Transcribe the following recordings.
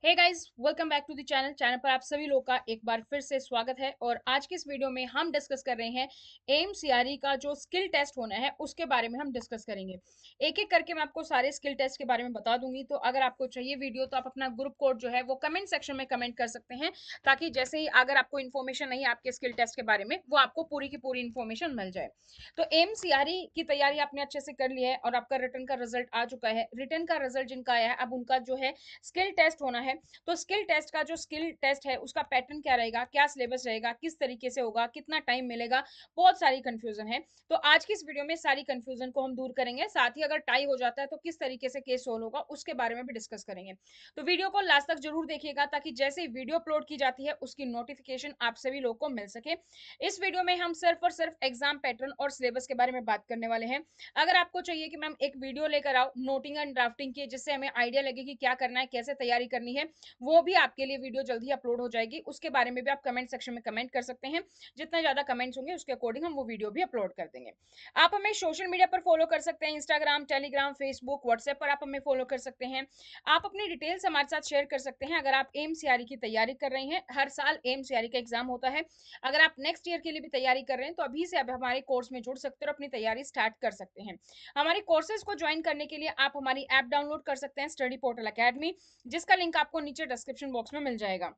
Hey guys, welcome back to the channel पर आप सभी लोग का एक बार फिर से स्वागत है। और आज की इस वीडियो में हम डिस्कस कर रहे हैं एम सीआरई का जो स्किल टेस्ट होना है उसके बारे में हम डिस्कस करेंगे। एक एक करके मैं आपको सारे स्किल टेस्ट के बारे में बता दूंगी। तो अगर आपको चाहिए वीडियो तो आप अपना ग्रुप कोड जो है वो कमेंट सेक्शन में कमेंट कर सकते हैं, ताकि जैसे ही अगर आपको इन्फॉर्मेशन नहीं है आपके स्किल टेस्ट के बारे में, वो आपको पूरी की पूरी इन्फॉर्मेशन मिल जाए। तो एम सीआरई की तैयारी आपने अच्छे से कर ली है और आपका रिटर्न का रिजल्ट आ चुका है। रिटर्न का रिजल्ट जिनका आया है, अब उनका जो है स्किल टेस्ट होना है। तो स्किल टेस्ट का जो स्किल टेस्ट है उसका पैटर्न क्या रहेगा, क्या सिलेबस रहेगा, किस तरीके से होगा, कितना टाइम मिलेगा, बहुत सारी कंफ्यूजन है। तो आज की इस वीडियो में सारी कंफ्यूजन को हम दूर करेंगे। साथ ही अगर टाई हो जाता है तो किस तरीके से केस सोल्व होगा उसके बारे में भी डिस्कस करेंगे। तो वीडियो को लास्ट तक जरूर देखिएगा, ताकि जैसे ही वीडियो अपलोड की जाती है उसकी नोटिफिकेशन आप सभी लोग को मिल सके। इस वीडियो में हम सिर्फ और सिर्फ एग्जाम पैटर्न और सिलेबस के बारे में बात करने वाले हैं। अगर आपको चाहिए कि मैम एक वीडियो लेकर आओ नोटिंग एंड ड्राफ्टिंग की, जिससे हमें आइडिया लगे कि क्या करना है, कैसे तैयारी करनी है, वो भी आपके लिए वीडियो जल्द ही अपलोड हो जाएगी। उसके बारे में भी आप कमेंट सेक्शन में कमेंट कर सकते हैं। जितना ज्यादा कमेंट्स होंगे उसके अकॉर्डिंग हम वो वीडियो भी अपलोड कर देंगे। आप हमें सोशल मीडिया पर फॉलो कर सकते हैं, इंस्टाग्राम, टेलीग्राम, फेसबुक, व्हाट्सएप पर आप हमें फॉलो कर सकते हैं। आप अपनी डिटेल्स हमारे साथ शेयर कर सकते हैं। अगर आप एम सीआरई की तैयारी कर रहे हैं, हर साल एम सीआरई का एग्जाम होता है। अगर आप नेक्स्ट ईयर के लिए भी तैयारी कर रहे हैं तो अभी से अब हमारे कोर्स में जुड़ सकते हैं और अपनी तैयारी स्टार्ट कर सकते हैं। हमारे कोर्सेज को ज्वाइन करने के लिए आप हमारी ऐप डाउनलोड कर सकते हैं, स्टडी पोर्टल अकेडमी, जिसका लिंक आपको नीचे डिस्क्रिप्शन बॉक्स में मिल जाएगा।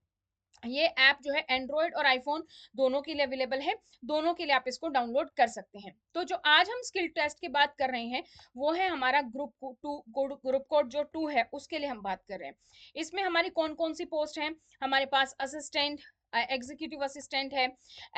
ये ऐप जो है एंड्रॉयड और आईफोन दोनों के लिए अवेलेबल है। दोनों के लिए आप इसको डाउनलोड कर सकते हैं। तो जो आज हम स्किल टेस्ट की बात कर रहे हैं वो है हमारा ग्रुप कोड जो 2 है, उसके लिए हम बात कर रहे हैं। इसमें हमारी कौन कौन सी पोस्ट है? हमारे पास असिस्टेंट, एग्जीक्यूटिव असिस्टेंट है,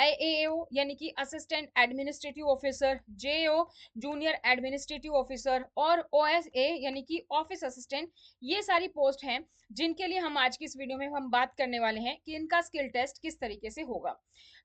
एएओ यानी कि assistant administrative officer, JO junior administrative officer, और ओएसए यानी कि ऑफिस असिस्टेंट। ये सारी पोस्ट हैं जिनके लिए हम आज की इस वीडियो में हम बात करने वाले हैं कि इनका स्किल टेस्ट किस तरीके से होगा।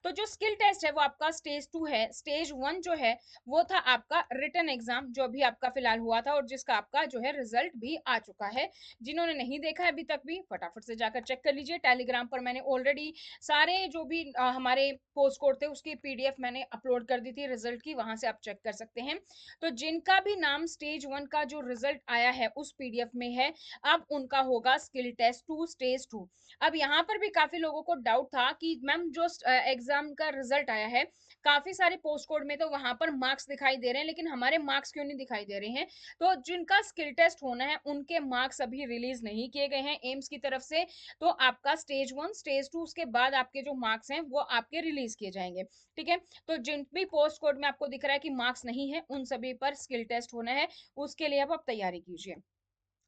तो जो स्किल टेस्ट है वो आपका स्टेज 2 है। स्टेज 1 जो है वो था आपका रिटन एग्जाम, जो अभी आपका फिलहाल हुआ था और जिसका आपका जो है रिजल्ट भी आ चुका है। जिन्होंने नहीं देखा है अभी तक भी फटाफट से जाकर चेक कर लीजिए। टेलीग्राम पर मैंने ऑलरेडी सारे जो भी हमारे पोस्ट कोड थे उसकी पीडीएफ मैंने अपलोड कर दी थी रिजल्ट की, वहां से आप चेक कर सकते हैं। तो जिनका भी नाम स्टेज 1 का जो रिजल्ट आया है उस पीडीएफ में है, अब उनका होगा स्किल टेस्ट 2 स्टेज 2। अब यहाँ पर भी काफी लोगों को डाउट था कि मैम जो एग्जाम का रिजल्ट आया है, काफी सारे पोस्ट कोड में तो वहां पर मार्क्स दिखाई दे रहे हैं, लेकिन हमारे मार्क्स क्यों नहीं दिखाई दे रहे हैं? तो जिनका स्किल टेस्ट होना है उनके मार्क्स अभी रिलीज नहीं किए गए हैं एम्स की तरफ से। तो आपका स्टेज 1 स्टेज 2 उसके बाद आपके जो मार्क्स हैं वो आपके रिलीज किए जाएंगे। ठीक है। तो जिन भी पोस्ट कोड में आपको दिख रहा है कि मार्क्स नहीं है, उन सभी पर स्किल टेस्ट होना है। उसके लिए अब आप तैयारी कीजिए।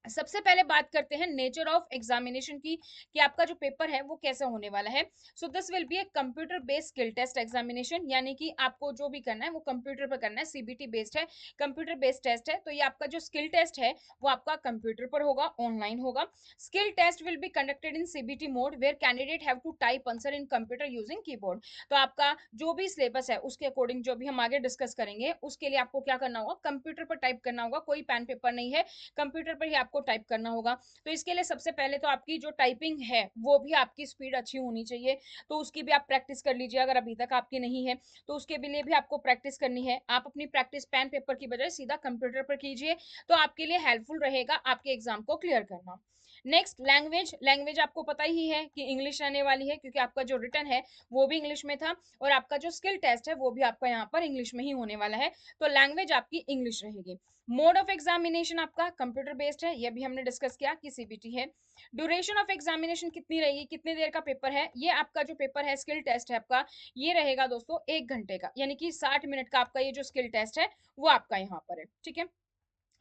सबसे पहले बात करते हैं नेचर ऑफ एग्जामिनेशन की, कि आपका जो पेपर है वो कैसा होने वाला है। So this will be a computer based skill test examination, यानी कि आपको जो भी करना है वो कंप्यूटर पर करना है। सीबीटी बेस्ड है, कंप्यूटर बेस्ड टेस्ट है। तो ये आपका जो स्किल टेस्ट है वो आपका कंप्यूटर पर होगा, ऑनलाइन होगा। Skill test will be conducted in CBT mode where candidate have to type answer in computer using keyboard. तो आपका जो भी सिलेबस है उसके अकॉर्डिंग जो भी हम आगे डिस्कस करेंगे, उसके लिए आपको क्या करना होगा, कंप्यूटर पर टाइप करना होगा। कोई पेन पेपर नहीं है, कंप्यूटर पर ही आपको टाइप करना होगा। तो इसके लिए सबसे पहले तो आपकी जो टाइपिंग है वो भी आपकी स्पीड अच्छी होनी चाहिए। तो उसकी भी आप प्रैक्टिस कर लीजिए, अगर अभी तक आपकी नहीं है तो उसके लिए भी आपको प्रैक्टिस करनी है। आप अपनी प्रैक्टिस पेन पेपर की बजाय सीधा कंप्यूटर पर कीजिए, तो आपके लिए हेल्पफुल रहेगा आपके एग्जाम को क्लियर करना। नेक्स्ट लैंग्वेज, लैंग्वेज आपको पता ही है कि इंग्लिश रहने वाली है, क्योंकि आपका जो रिटन है वो भी इंग्लिश में था और आपका जो स्किल टेस्ट है वो भी आपका यहाँ पर इंग्लिश में ही होने वाला है। तो लैंग्वेज आपकी इंग्लिश रहेगी। मोड ऑफ एग्जामिनेशन आपका कंप्यूटर बेस्ड है, ये भी हमने डिस्कस किया कि सीबीटी है। ड्यूरेशन ऑफ एग्जामिनेशन कितनी रहेगी, कितनी देर का पेपर है? ये आपका जो पेपर है स्किल टेस्ट है आपका, ये रहेगा दोस्तों 1 घंटे का, यानी कि 60 मिनट का आपका ये जो स्किल टेस्ट है वो आपका यहाँ पर है। ठीक है।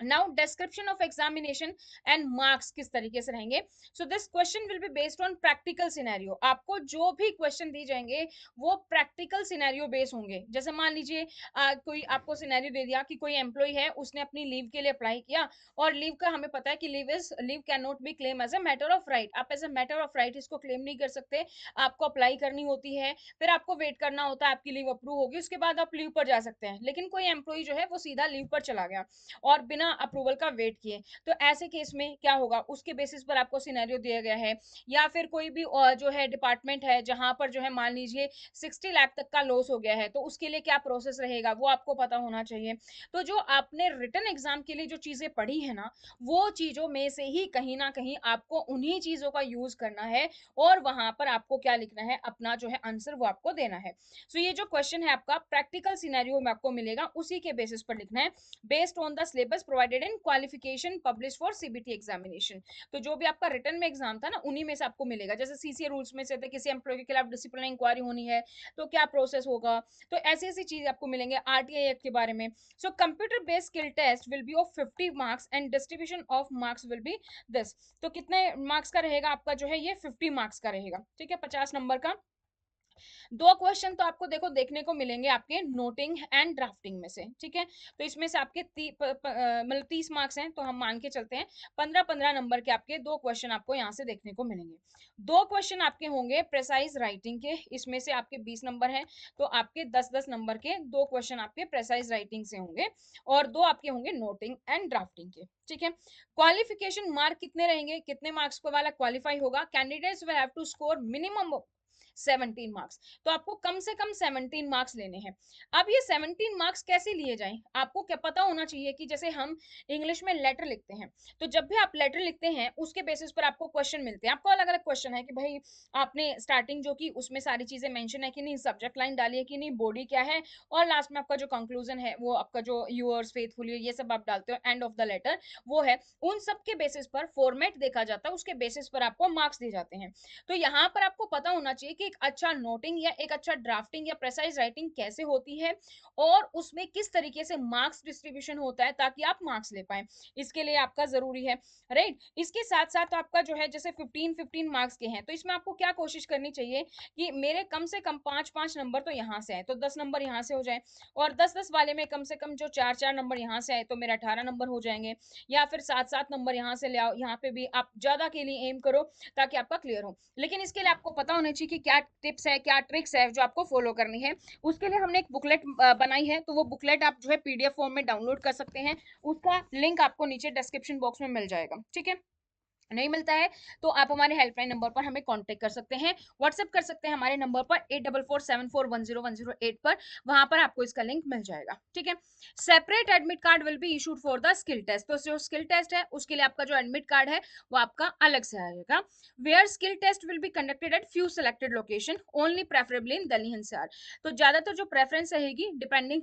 Now description of examination and marks किस तरीके से रहेंगे। So this question will be based on practical scenario. आपको जो भी क्वेश्चन दी जाएंगे वो प्रैक्टिकल सिनेरियो बेस होंगे। जैसे मान लीजिए कोई आपको सिनेरियो दे दिया कि कोई एम्प्लॉय है, उसने अपनी लीव के लिए अप्लाई किया, और लीव का हमें पता है कि leave can not be claim as a matter of right. आप as a matter of right इसको क्लेम नहीं कर सकते। आपको अप्लाई करनी होती है, फिर आपको वेट करना होता है, आपकी लीव अप्रूव होगी, उसके बाद आप लीव पर जा सकते हैं। लेकिन कोई एम्प्लॉय जो है वो सीधा लीव पर चला गया और बिना अप्रूवल का वेट किए। तो ऐसे केस में क्या होगा, उसके बेसिस पर आपको सिनेरियो दिया गया है, या फिर कोई भी जो है डिपार्टमेंट है जहां पर जो है मान लीजिए 60 लाख तक का लॉस हो गया है, तो उसके लिए क्या प्रोसेस रहेगा वो आपको पता होना चाहिए। तो जो आपने रिटन एग्जाम के लिए जो चीजें पढ़ी है ना, वो चीजों में से ही कहीं ना कहीं आपको उन्हीं चीजों का यूज करना है, और वहां पर आपको क्या लिखना है, अपना जो है आंसर वो आपको देना है। सो ये जो क्वेश्चन है आपका प्रैक्टिकल सिनेरियो में आपको मिलेगा, उसी के बेसिस पर लिखना है, based on the syllabus provided in qualification publish for CBT examination. तो जो भी आपका रिटर्न में एग्जाम था ना, उन्हीं में से आपको मिलेगा। जैसे सीसीए रूल्स में से थे, किसी एम्प्लॉय के खिलाफ डिसिप्लिनरी इंक्वायरी होनी है तो क्या प्रोसेस होगा, तो ऐसी ऐसी चीज आपको मिलेंगे आरटीआई एक्ट के बारे में। So computer based skill test will be of 50 marks and distribution of marks will be this. तो कितने मार्क्स का रहेगा आपका जो है, ये 50 मार्क्स का रहेगा, ठीक है, 50 नंबर का। दो क्वेश्चन तो आपको देखो देखने को मिलेंगे आपके नोटिंग एंड ड्राफ्टिंग में से, ठीक है। तो इसमें से आपके मतलब 30 मार्क्स हैं, तो हम मान के चलते हैं 15-15 नंबर के आपके दो क्वेश्चन आपको यहाँ से देखने को मिलेंगे। दो क्वेश्चन आपके होंगे प्रेसाइज राइटिंग के, इसमें से आपके 20 नंबर हैं, तो आपके 10-10 नंबर के दो क्वेश्चन आपके प्रेसाइज राइटिंग से होंगे, और दो आपके होंगे नोटिंग एंड ड्राफ्टिंग के, ठीक है। क्वालिफिकेशन मार्क कितने रहेंगे, कितने मार्क्स को वाला क्वालिफाई होगा, candidates will have to score minimum 17 marks. तो आपको कम से कम 17 मार्क्स लेने हैं। अब ये 17 मार्क्स कैसे लिए जाएं, आपको क्या पता होना चाहिए कि जैसे हम इंग्लिश में लेटर लिखते हैं, तो जब भी आप लेटर लिखते हैं उसके बेसिस पर आपको क्वेश्चन मिलते हैं। आपको अलग अलग क्वेश्चन है कि भाई आपने स्टार्टिंग जो की उसमें सारी चीजें मेंशन है कि नहीं, सब्जेक्ट लाइन डाली है कि नहीं, बॉडी क्या है, और लास्ट में आपका जो कंक्लूजन है वो आपका जो यूअर्स फेथफुली ये सब आप डालते हो एंड ऑफ द लेटर वो है। उन सब के बेसिस पर फॉर्मेट देखा जाता है, उसके बेसिस पर आपको मार्क्स दिए जाते हैं। तो यहाँ पर आपको पता होना चाहिए कि एक अच्छा नोटिंग या एक अच्छा ड्राफ्टिंग या प्रेसाइज राइटिंग कैसे होती है, और उसमें किस तरीके से मार्क्स डिस्ट्रीब्यूशन होता है ताकि आप मार्क्स ले पाए, इसके लिए आपका जरूरी है, राइट। इसके साथ साथ आपका जो है जैसे 15-15 मार्क्स के हैं, तो इसमें आपको क्या कोशिश करनी चाहिए कि मेरे कम से कम 5-5 नंबर तो यहाँ से आए, तो 10 नंबर यहाँ से हो जाए, और 10-10 वाले में कम से कम जो 4-4 नंबर यहाँ से आए तो मेरा 18 नंबर हो जाएंगे, या फिर 7-7 नंबर यहाँ से ले आओ, यहाँ पे भी आप ज्यादा के लिए एम करो ताकि आपका क्लियर हो। लेकिन इसके लिए आपको पता होना चाहिए कि क्या टिप्स है, क्या ट्रिक्स है जो आपको फॉलो करनी है। उसके लिए हमने एक बुकलेट बनाई है, तो वो बुकलेट आप जो है पीडीएफ फॉर्म में डाउनलोड कर सकते हैं, उसका लिंक आपको नीचे डिस्क्रिप्शन बॉक्स में मिल जाएगा, ठीक है। नहीं मिलता है तो आप हमारे हेल्पलाइन नंबर पर हमें कांटेक्ट कर सकते हैं, व्हाट्सएप कर सकते हैं हमारे नंबर पर 8447410108 पर, वहां पर आपको इसका लिंक मिल जाएगा, ठीक है। Separate admit card will be issued for the skill test, तो जो स्किल टेस्ट है उसके लिए आपका जो एडमिट कार्ड है वो आपका अलग से आएगा। Where skill test will be conducted at few selected location only preferably in Delhi NCR. तो ज्यादातर जो प्रेफरेंस रहेगी डिपेंडिंग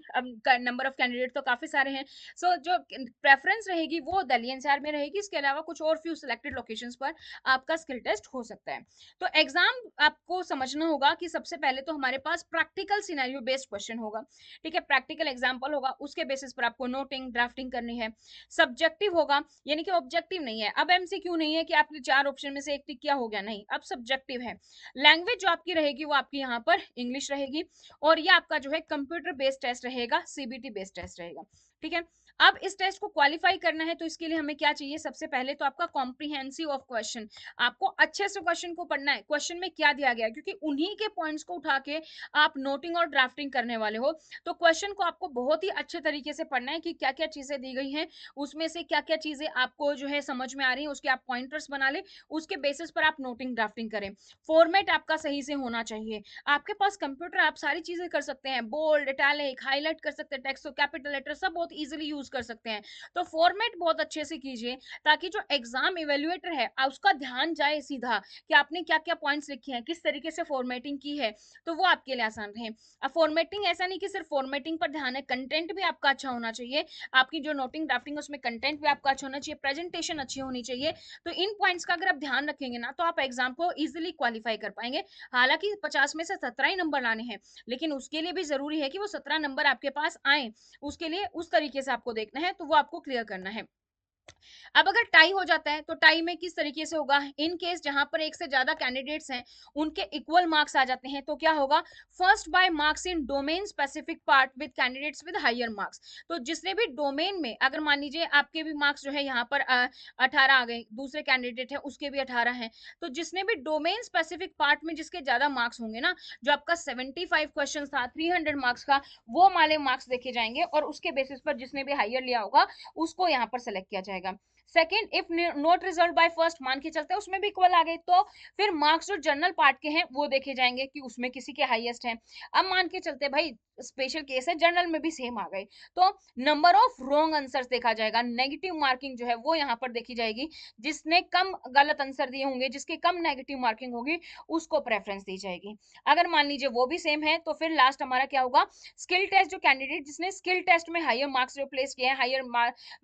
नंबर ऑफ कैंडिडेट तो काफी सारे हैं, सो जो प्रेफरेंस रहेगी वो दिल्ली एनसीआर में रहेगी, इसके अलावा कुछ और फ्यू सिलेक्टेड लोकेशंस पर आपका स्किल टेस्ट हो सकता है। तो एग्जाम आपको समझना होगा कि सबसे पहले तो हमारे पास प्रैक्टिकल सिनेरियो बेस्ड क्वेश्चन होगा, ठीक है, प्रैक्टिकल एग्जांपल होगा, उसके बेसिस पर आपको नोटिंग ड्राफ्टिंग करनी है। सब्जेक्टिव होगा, यानी कि ऑब्जेक्टिव नहीं है, अब एमसीक्यू नहीं है कि आपने 4 ऑप्शन में से एक टिक किया हो गया, नहीं, अब सब्जेक्टिव है। लैंग्वेज जो आपकी रहेगी वो आपकी यहाँ पर इंग्लिश रहेगी, और ये आपका जो है कंप्यूटर बेस्ड टेस्ट रहेगा, सीबीटी बेस्ड टेस्ट रहेगा, ठीक है। अब इस टेस्ट को क्वालिफाई करना है तो इसके लिए हमें क्या चाहिए, सबसे पहले तो आपका कॉम्प्रिहेंसिव ऑफ क्वेश्चन, आपको अच्छे से क्वेश्चन को पढ़ना है, क्वेश्चन में क्या दिया गया है, क्योंकि उन्हीं के पॉइंट्स को उठा के आप नोटिंग और ड्राफ्टिंग करने वाले हो। तो क्वेश्चन को आपको बहुत ही अच्छे तरीके से पढ़ना है कि क्या क्या चीजें दी गई हैं, उसमें से क्या क्या चीजें आपको जो है समझ में आ रही है, उसके आप पॉइंटर्स बना ले, उसके बेसिस पर आप नोटिंग ड्राफ्टिंग करें। फॉर्मेट आपका सही से होना चाहिए, आपके पास कंप्यूटर आप सारी चीजें कर सकते हैं, बोल्ड इटैलिक हाईलाइट कर सकते हैं, टेक्स्ट कैपिटल लेटर सब बहुत इजीली यूज कर सकते हैं। तो फॉर्मेट बहुत अच्छे से कीजिए ताकि जो एग्जाम इवेल्युएटर है उसका ध्यान जाए सीधा कि आपने क्या क्या पॉइंट्स लिखे हैं, किस तरीके से फॉर्मेटिंग की है, तो वो आपके लिए आसान रहे। अब फॉर्मेटिंग ऐसा नहीं कि सिर्फ फॉर्मेटिंग पर ध्यान है, कंटेंट भी आपका अच्छा होना चाहिए, आपकी जो नोटिंग ड्राफ्टिंग उसमें कंटेंट भी आपका अच्छा होना चाहिए, प्रेजेंटेशन अच्छी होनी चाहिए। तो इन पॉइंट्स का अगर आप ध्यान रखेंगे ना तो आप एग्जाम को इजिली क्वालिफाई कर पाएंगे। हालांकि 50 में से 17 ही नंबर लाने हैं, लेकिन उसके लिए भी जरूरी है कि वो 17 नंबर आपके पास आए, उसके लिए उस तरीके से आपको देखना है, तो वो आपको क्लियर करना है। अब अगर टाई हो जाता है तो टाई में किस तरीके से होगा, इन केस जहां पर एक से ज्यादा कैंडिडेट्स हैं उनके इक्वल मार्क्स आ जाते हैं तो क्या होगा, first by marks in domain specific part with candidates with higher marks. तो जिसने भी डोमेन में, अगर मान लीजिए आपके भी मार्क्स जो है यहाँ पर 18 आ गए, दूसरे कैंडिडेट है उसके भी 18 हैं, तो जिसने भी डोमेन स्पेसिफिक पार्ट में जिसके ज्यादा मार्क्स होंगे ना, जो आपका 75 क्वेश्चन था 300 मार्क्स का, वो वाले मार्क्स देखे जाएंगे और उसके बेसिस पर जिसने भी हायर लिया होगा उसको यहाँ पर सेलेक्ट किया जाएगा। Second, if not result by first, मान के चलते हैं उसमें भी इक्वल आ गए, तो फिर मार्क्स जो जनरल पार्ट के हैं वो देखे जाएंगे कि उसमें किसी के हाईएस्ट हैं। अब मान के चलते भाई स्पेशल केस है, जनरल में भी सेम आ गए, तो नंबर ऑफ रॉन्ग आंसर्स देखा जाएगा, नेगेटिव मार्किंग जो है वो यहाँ पर देखी जाएगी, जिसने कम गलत आंसर दिए होंगे, जिसके कम नेगेटिव मार्किंग होगी उसको प्रेफरेंस दी जाएगी। अगर मान लीजिए वो भी सेम है तो फिर लास्ट हमारा क्या होगा, स्किल टेस्ट, जो कैंडिडेट जिसने स्किल टेस्ट में हायर मार्क्स जो प्लेस किए हैं, higher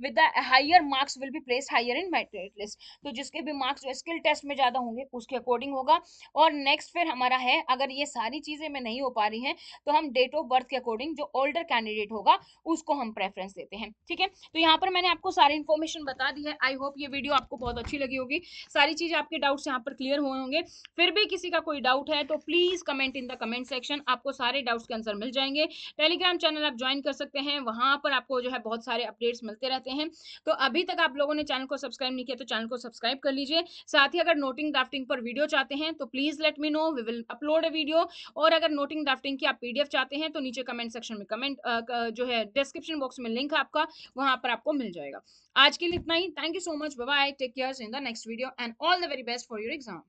with the higher marks will be placed higher in merit list। तो जिसके भी मार्क्स जो स्किल टेस्ट में ज्यादा होंगे उसके अकॉर्डिंग होगा। और नेक्स्ट फिर हमारा है, अगर ये सारी चीजें में नहीं हो पा रही हैं तो हम डेट ऑफ बर्थ के अकॉर्डिंग जो ओल्डर कैंडिडेट होगा उसको हम प्रेफरेंस देते हैं। ठीक है, तो यहाँ पर मैंने आपको सारी इन्फॉर्मेशन बता दी है। आई होप ये वीडियो आपको बहुत अच्छी लगी होगी, सारी चीजें आपके डाउट्स यहाँ पर क्लियर हुए होंगे। फिर भी किसी का कोई डाउट है तो please comment in the comment section, आपको सारे डाउट्स के आंसर मिल जाएंगे। टेलीग्राम चैनल आप ज्वाइन कर सकते हैं, वहां पर आपको जो है बहुत सारे अपडेट्स मिलते रहते हैं। तो अभी तक आप लोगों ने चैनल को सब्सक्राइब नहीं किया तो चैनल को सब्सक्राइब कर लीजिए। साथ ही अगर नोटिंग ड्राफ्टिंग पर वीडियो चाहते हैं तो please let me know, we will upload a video. और अगर नोटिंग ड्राफ्टिंग की आप पीडीएफ चाहते हैं तो नीचे कमेंट सेक्शन में कमेंट जो है डिस्क्रिप्शन बॉक्स में लिंक है आपका, वहां पर आपको मिल जाएगा। आज के लिए इतना ही, thank you so much, bye bye, take care, in the next video and all the very best for your exam.